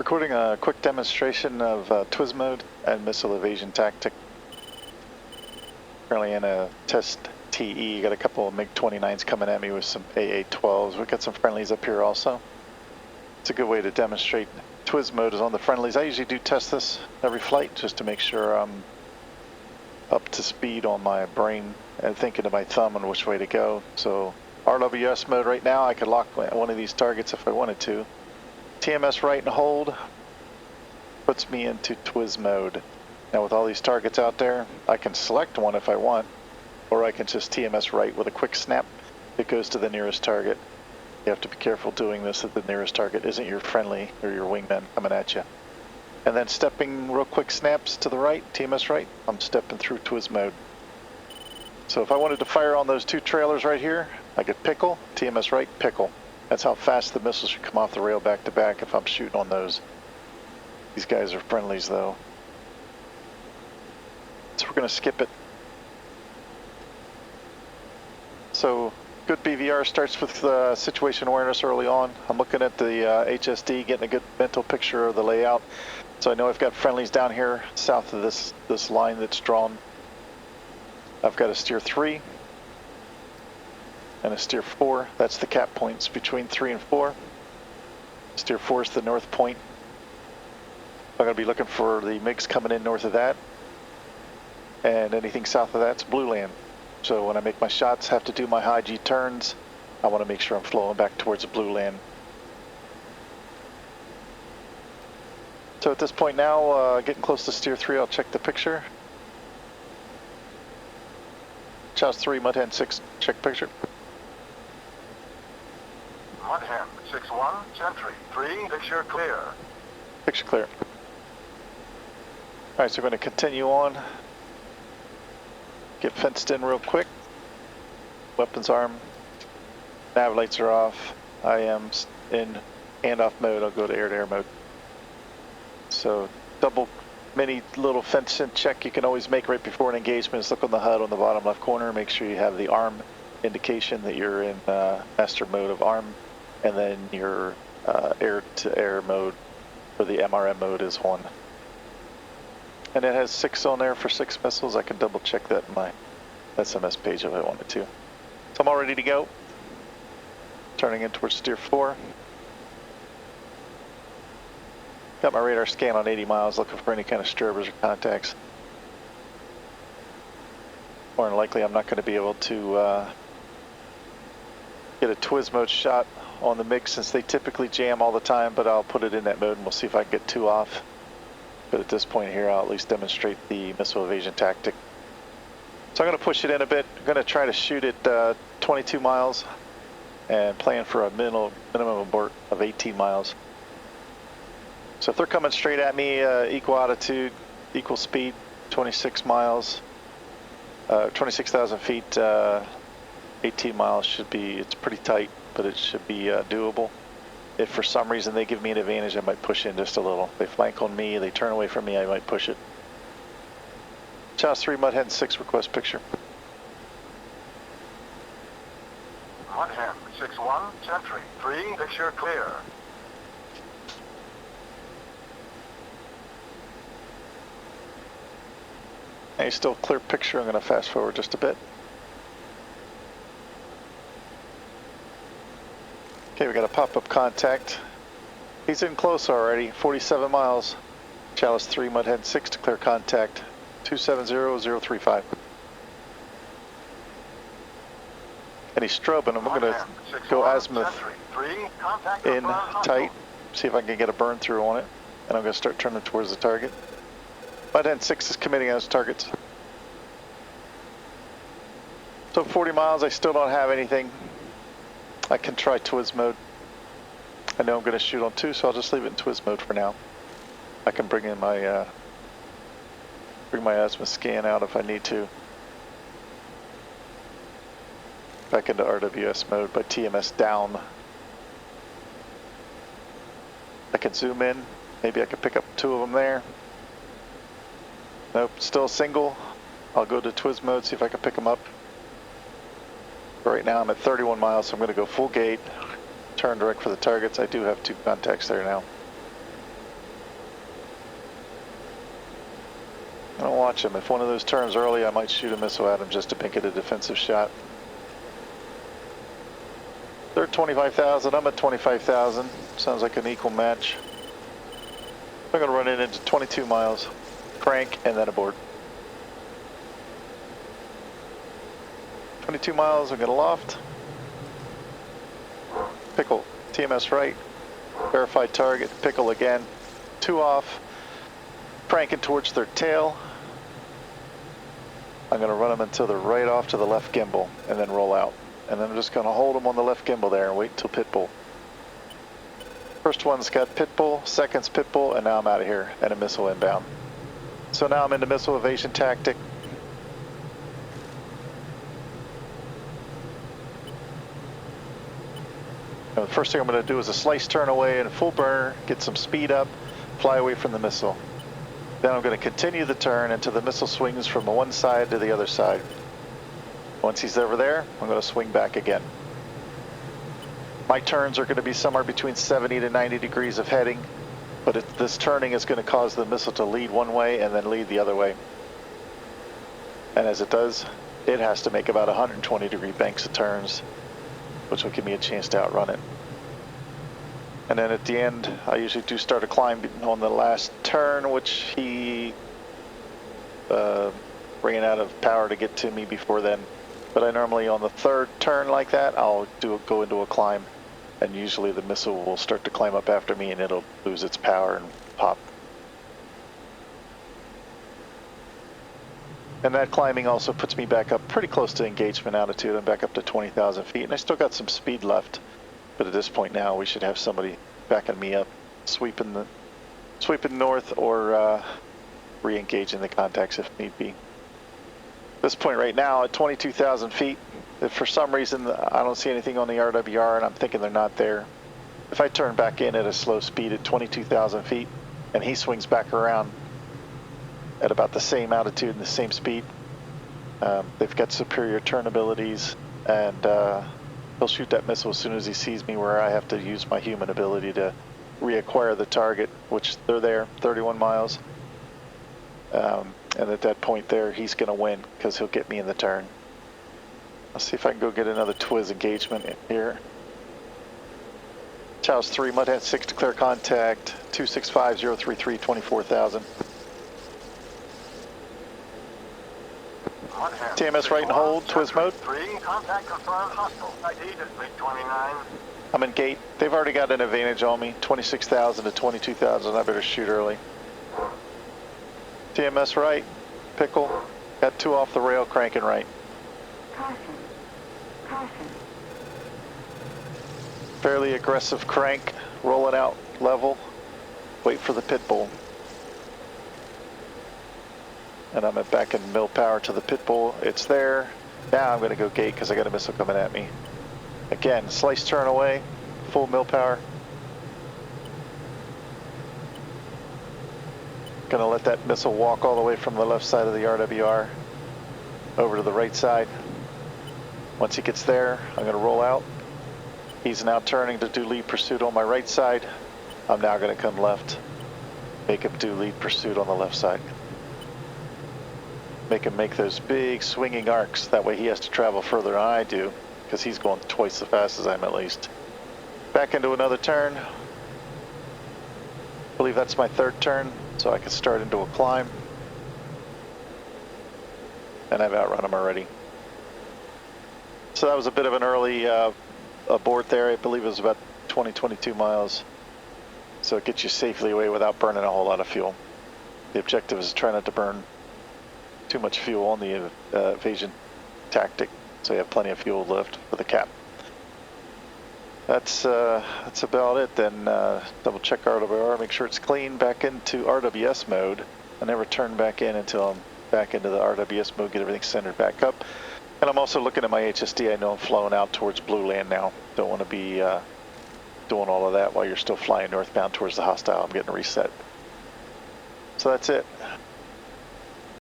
Recording a quick demonstration of TWS mode and missile evasion tactic. Currently in a test TE, got a couple of MiG-29s coming at me with some AA-12s. We've got some friendlies up here also. It's a good way to demonstrate TWS mode is on the friendlies. I usually do test this every flight just to make sure I'm up to speed on my brain and thinking of my thumb and which way to go. So RWS mode right now, I could lock one of these targets if I wanted to. TMS right and hold puts me into TWS mode. Now with all these targets out there, I can select one if I want, or I can just TMS right with a quick snap. It goes to the nearest target. You have to be careful doing this if the nearest target isn't your friendly or your wingman coming at you. And then stepping real quick snaps to the right, TMS right, I'm stepping through TWS mode. So if I wanted to fire on those two trailers right here, I could pickle, TMS right, pickle. That's how fast the missiles should come off the rail back to back if I'm shooting on those. These guys are friendlies though. So we're going to skip it. So good BVR starts with situation awareness early on. I'm looking at the HSD, getting a good mental picture of the layout. So I know I've got friendlies down here south of this line that's drawn. I've got a steer 3 and a steer 4. That's the cap points between 3 and 4. Steer 4 is the north point. I'm going to be looking for the MiGs coming in north of that. And anything south of that's blue land. So when I make my shots, have to do my high G turns, I want to make sure I'm flowing back towards the blue land. So at this point now, getting close to steer 3, I'll check the picture. Chows 3, Mud Hen 6, check picture. Mud Hen 6-1, Sentry 3, picture clear. Picture clear. Alright, so we're going to continue on. Get fenced in real quick. Weapons arm. Nav lights are off. I am in handoff mode. I'll go to air-to-air mode. So double mini little fence in check you can always make right before an engagement is look on the HUD on the bottom left corner. Make sure you have the arm indication that you're in master mode of arm, and then your air-to-air mode for the MRM mode is on. And it has 6 on there for 6 missiles. I can double check that in my SMS page if I wanted to. So I'm all ready to go. Turning in towards steer 4. Got my radar scan on 80 miles looking for any kind of disturbers or contacts. More than likely I'm not going to be able to get a TWS mode shot on the MiG since they typically jam all the time, but I'll put it in that mode and we'll see if I can get 2 off. But at this point here, I'll at least demonstrate the missile evasion tactic. So I'm going to push it in a bit. I'm going to try to shoot at 22 miles and plan for a minimum abort of 18 miles. So if they're coming straight at me, equal altitude, equal speed, 26 miles, 26,000 feet, 18 miles should be, it's pretty tight, but it should be doable. If for some reason they give me an advantage, I might push in just a little. If they flank on me, they turn away from me, I might push it. Chows 3, Mud Hen 6, request picture. Mud Hen 6-1, Sentry 3, picture clear. Hey, still clear picture. I'm going to fast forward just a bit. Okay, we got a pop-up contact. He's in close already, 47 miles. Chalice 3, Mud Hen 6 to clear contact, 270035. And he's strobing. I'm going to go azimuth in tight, see if I can get a burn through on it. And I'm going to start turning towards the target. Mud Hen 6 is committing on his targets. So 40 miles, I still don't have anything. I can try TWS mode. I know I'm going to shoot on 2, so I'll just leave it in TWS mode for now. I can bring in my azimuth scan out if I need to. Back into RWS mode by TMS down. I can zoom in. Maybe I can pick up 2 of them there. Nope, still single. I'll go to TWS mode, see if I can pick them up. Right now I'm at 31 miles, so I'm going to go full gate, turn direct for the targets. I do have 2 contacts there now. watch him. If one of those turns early, I might shoot a missile at him just to make it a defensive shot. They're at 25,000, I'm at 25,000. Sounds like an equal match. I'm gonna run it into 22 miles, crank, and then abort. 22 miles, I'm gonna loft. Pickle, TMS right, verified target, pickle again, 2 off, cranking towards their tail. I'm gonna run them until they're right off to the left gimbal and then roll out. And then I'm just gonna hold them on the left gimbal there and wait until pit bull. First one's got pit bull, second's pit bull, and now I'm out of here and a missile inbound. So now I'm into missile evasion tactic. Now the first thing I'm going to do is a slice turn away and a full burner, get some speed up, fly away from the missile. Then I'm going to continue the turn until the missile swings from one side to the other side. Once he's over there, I'm going to swing back again. My turns are going to be somewhere between 70 to 90 degrees of heading, but this turning is going to cause the missile to lead one way and then lead the other way. And as it does, it has to make about 120 degree banks of turns, which will give me a chance to outrun it. And then at the end, I usually do start a climb on the last turn, which he ran out of power to get to me before then. But I normally, on the third turn like that, I'll go into a climb, and usually the missile will start to climb up after me and it'll lose its power and pop. And that climbing also puts me back up pretty close to engagement altitude. I'm back up to 20,000 feet, and I still got some speed left. But at this point now, we should have somebody backing me up, sweeping north, or re-engaging the contacts if need be. At this point right now, at 22,000 feet, if for some reason I don't see anything on the RWR and I'm thinking they're not there, if I turn back in at a slow speed at 22,000 feet and he swings back around at about the same altitude and the same speed, they've got superior turn abilities, and he'll shoot that missile as soon as he sees me, where I have to use my human ability to reacquire the target, which they're there, 31 miles. And at that point there, he's going to win because he'll get me in the turn. Let's see if I can go get another TWS engagement in here. Chow's 3, Mudhead 6, declare contact, 265-033, 24,000. TMS right and hold, TWS mode. 3, contact confirmed, hostile. ID is MiG 29. I'm in gate. They've already got an advantage on me, 26,000 to 22,000. I better shoot early. TMS right, pickle, got 2 off the rail, cranking right. Caution. Caution. Fairly aggressive crank, rolling out level, wait for the pit bull. And I'm back in mill power to the pit bull, it's there. Now I'm going to go gate because I got a missile coming at me. Again, slice turn away, full mill power. Gonna let that missile walk all the way from the left side of the RWR over to the right side. Once he gets there, I'm gonna roll out. He's now turning to do lead pursuit on my right side. I'm now gonna come left, make him do lead pursuit on the left side. Make him make those big swinging arcs. That way he has to travel further than I do, because he's going twice as fast as I am at least. Back into another turn. I believe that's my third turn, so I can start into a climb. And I've outrun him already. So that was a bit of an early abort there. I believe it was about 22 miles. So it gets you safely away without burning a whole lot of fuel. The objective is to try not to burn too much fuel on the evasion tactic, so you have plenty of fuel left for the cap. That's about it. Then double check RWR, make sure it's clean. Back into RWS mode. I never turn back in until I'm back into the RWS mode, get everything centered back up. And I'm also looking at my HSD. I know I'm flowing out towards blue land now. Don't want to be doing all of that while you're still flying northbound towards the hostile. I'm getting reset. So that's it.